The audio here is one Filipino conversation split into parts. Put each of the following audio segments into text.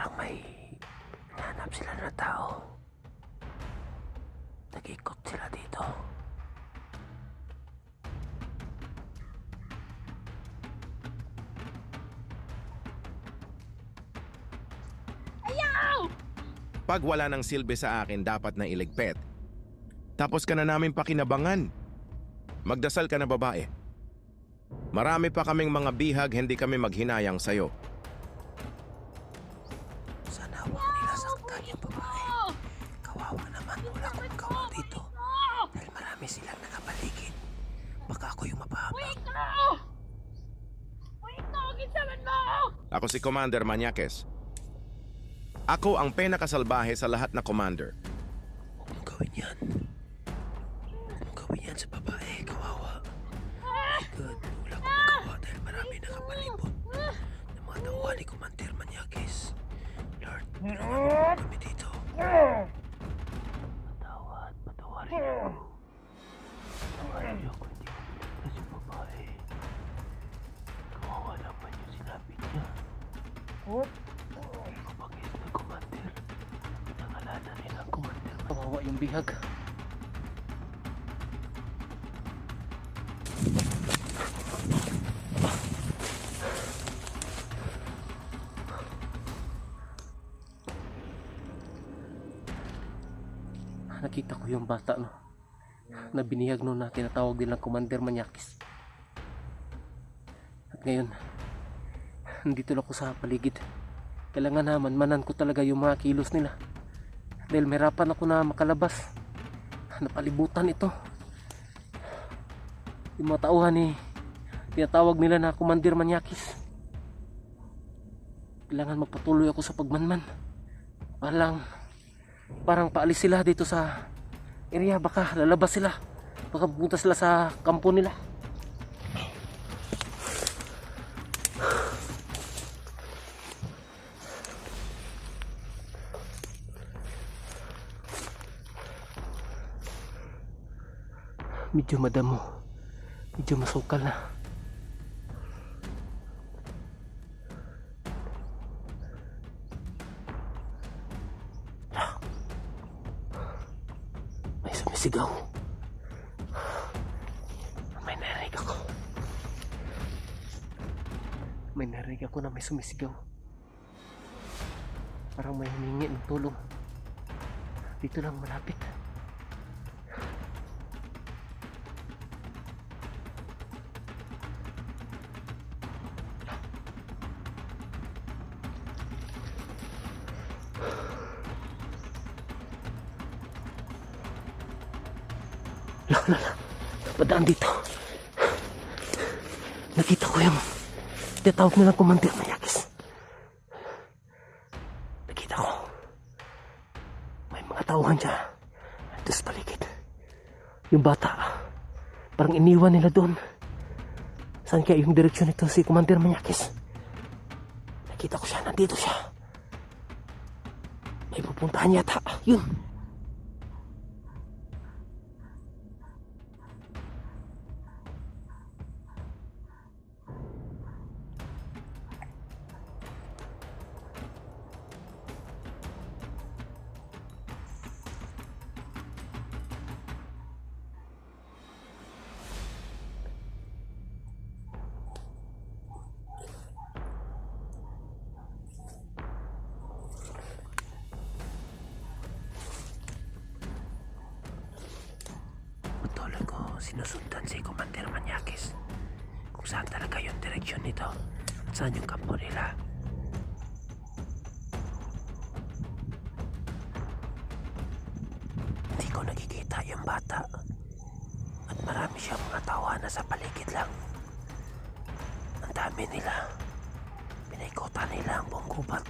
Parang may hinahanap sila na tao. Nag-ikot sila dito. Pag wala ng silbi sa akin, dapat na iligpit. Tapos ka na namin pakinabangan. Magdasal ka na, babae. Marami pa kaming mga bihag, hindi kami maghinayang sa'yo. Sana huwag nila saktan yung babae. Kawawa naman, wala akong magawa dito. Dahil marami silang nakapaligid. Baka ako yung mapahabang. Ako si Commander Maniaques. Ako ang pinakasalbahe sa lahat na commander. Huwag mong gawin yan. Huwag mong gawin yan sa babae. Kawawa. My God, wala akong magawa dahil marami nakapalibot ng mga tauhan ni Commander Maniaques. Lord, tulungan mo kami dito. Patawarin niyo ako. Patawarin niyo ako. Hindi ko pinagtas yung babae. Kawawa naman yung sinabi niya. Kapagis na Commander, nangalanan nilang Commander. Kawawa yung bihag. Nakita ko yung bata na binihag na tinatawag nilang Commander Maniaques. At ngayon, nandito lang ako sa paligid. Kailangan naman manan ko talaga yung mga kilos nila. Dahil mahirapan ako na makalabas. Napalibutan ito. Yung mga tauhan tinatawag nila na Commander Maniaques. Kailangan magpatuloy ako sa pagmanman. Parang paalis sila dito sa area. Baka lalabas sila. Baka pupunta sila sa kampo nila. Medyo madamo. Medyo masukal na. May sumisigaw. May narinig ako. May narinig ako na may sumisigaw. Parang may humingi ng tulong. Dito lang malapit. Padaan dito. Nakita ko yung tinatawag nilang Commander Maniaques. Nakita ko may mga tauhan dyan dito sa paligid. Yung bata parang iniwan nila doon. Saan kaya yung direksyon nito si Commander Maniaques? Nakita ko siya, nandito siya. May pupuntahan yata. Yun. Patuloy ko sinusundan si Commander Maniaques. Kung saan talaga yung direksyon nito at saan yung kampo nila. Hindi ko nakikita yung bata. At marami siyang mga tawanan sa paligid lang. Ang dami nila. Pinaikutan nila ang buong gubat.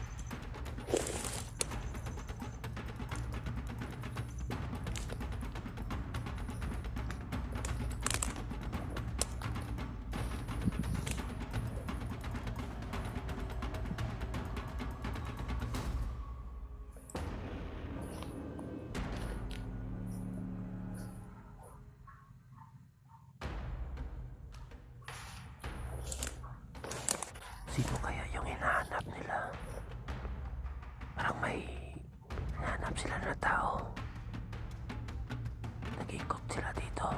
Sino kaya yung hinahanap nila? na tao. Nag-ikot sila dito.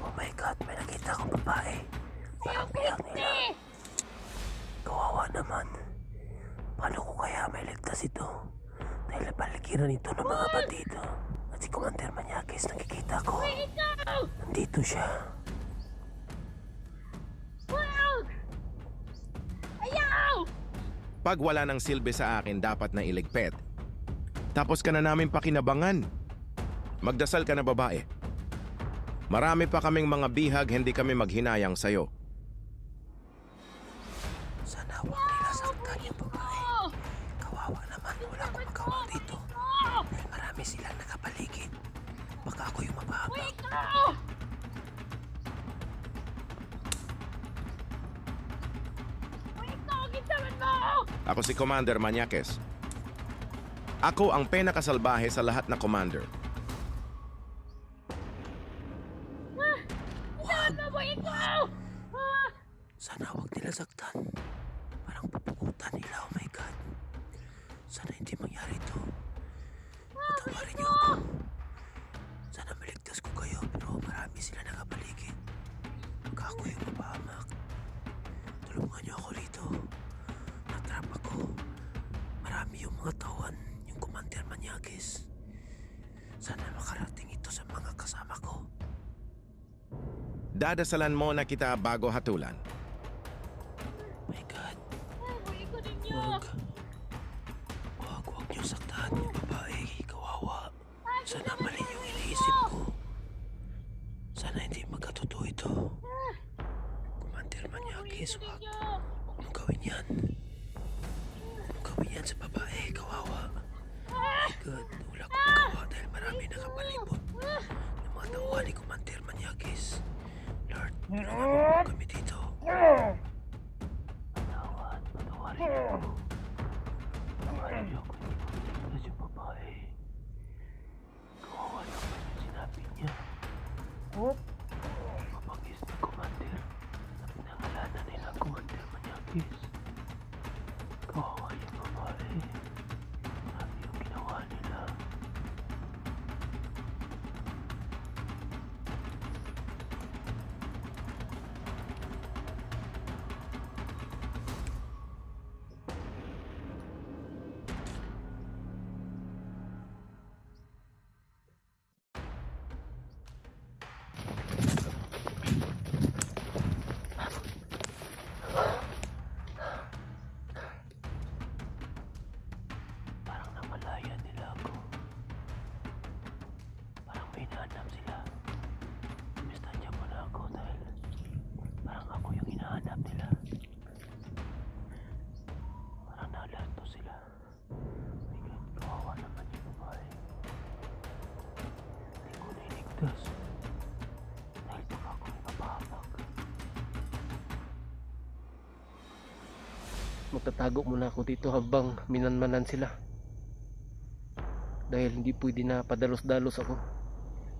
Oh my God, may nakita akong babae. Parang biyak nila. Kawawa naman. Paano ko kaya may ligtas ito? Dahil napaligiran ito ng mga bandido. At si Commander Manyakis nakikita ko. Nandito siya. Pag wala ng silbi sa akin, dapat na iligpit. Tapos ka na namin pakinabangan. Magdasal ka na, babae. Marami pa kaming mga bihag, hindi kami maghinayang sa'yo. Sana huwag nila saktan yung babae. Kawawa naman, wala akong magawa dito. Dahil marami silang nakapaligid. Baka ako yung mapahamak. Ako si Commander Manyakis. Ako ang pinakasalbahe sa lahat na commander. Sana huwag nila saktan. Parang pupukutan nila, oh my God. Sana hindi mangyari ito. Patawarin niyo ako. Sana maligtas ko kayo, pero marami sila nakapaligid. Baka ako yung mapahamak. Tulungan niyo ako rito. Natrap ako. Marami yung mga tawan, yung Commander Manyakis. Sana makarating ito sa mga kasama ko. Dadasalan mo na kita bago hatulan. My God. Huwag niyo saktan yung babae. Kawawa. Sana mali yung iniisip ko. Sana hindi magkatotoo ito. Commander Manyakis, huwag mong gawin yan. Huwag mong gawin yan sa babae. Kawawa. My God. Wala akong magawa dahil marami nakapalibot ng mga tauhan ni Commander Manyakis. Lord, tulungan mo po kami dito. Patawarin niyo ako. Patawarin niyo ako. Hindi ko ligtas yung babae. Kawawa naman yung sinabi niya. Mapagis ni Commander na pinangalanan nila Commander Manyakis. Kawawa yung babae. Marami yung ginawa nila. Parang namalaya nila ako. Parang may hinahanap sila. Mistadya mo na ako dahil parang ako yung hinahanap nila. Parang nalarto sila. My God, kawawa naman yung babae. Hindi ko niligtas. Dahil baka ako yung mapahamak. Magtatago muna ako dito habang minanmanan sila. Dahil hindi pwede na padalos-dalos ako.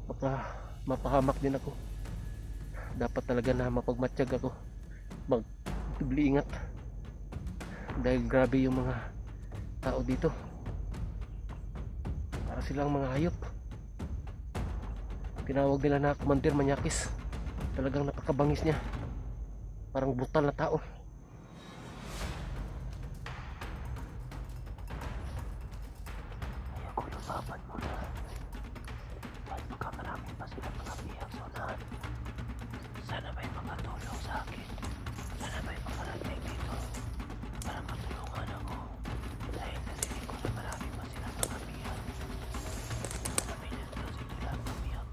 Baka mapahamak din ako. Dapat talaga na mapagmatsyag ako. Magtubli ingat. Dahil grabe yung mga tao dito. Para silang mga hayop. Tinawag nila na Commander Manyakis. Talagang napakabangis niya. Parang brutal na tao. Ayoko lumaban muna. Dahil baka marami pa sila mga bihag sa unahan. Sana may makatulong sa akin. Sana may makarating dito. Para matulungan ako. Dahil narinig ko na marami pa sila mga bihag. Sana may nagtas ito lahat ng bihag.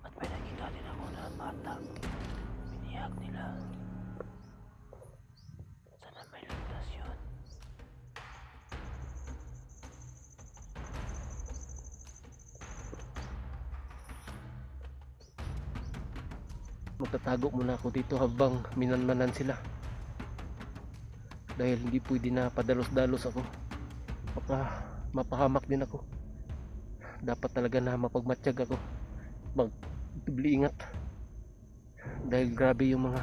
At may nakita din ako na bata. Binihag nila. Sana may ligtas yun. Magtatago muna ako dito habang minanmanan sila. dahil hindi pwede na padalos-dalos ako, baka mapahamak din ako. Dapat talaga na mapagmatsyag ako, magdubli ingat, dahil grabe yung mga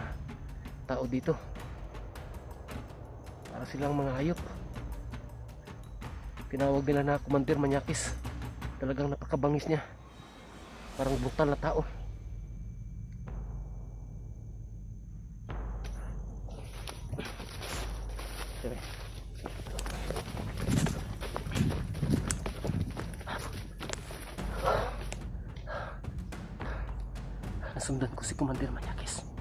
tao dito, para silang mga hayop. Tinawag nila na Commander Manyakis. Talagang napakabangis niya, parang brutal na tao. Nasundan ko si Commander Manyakis.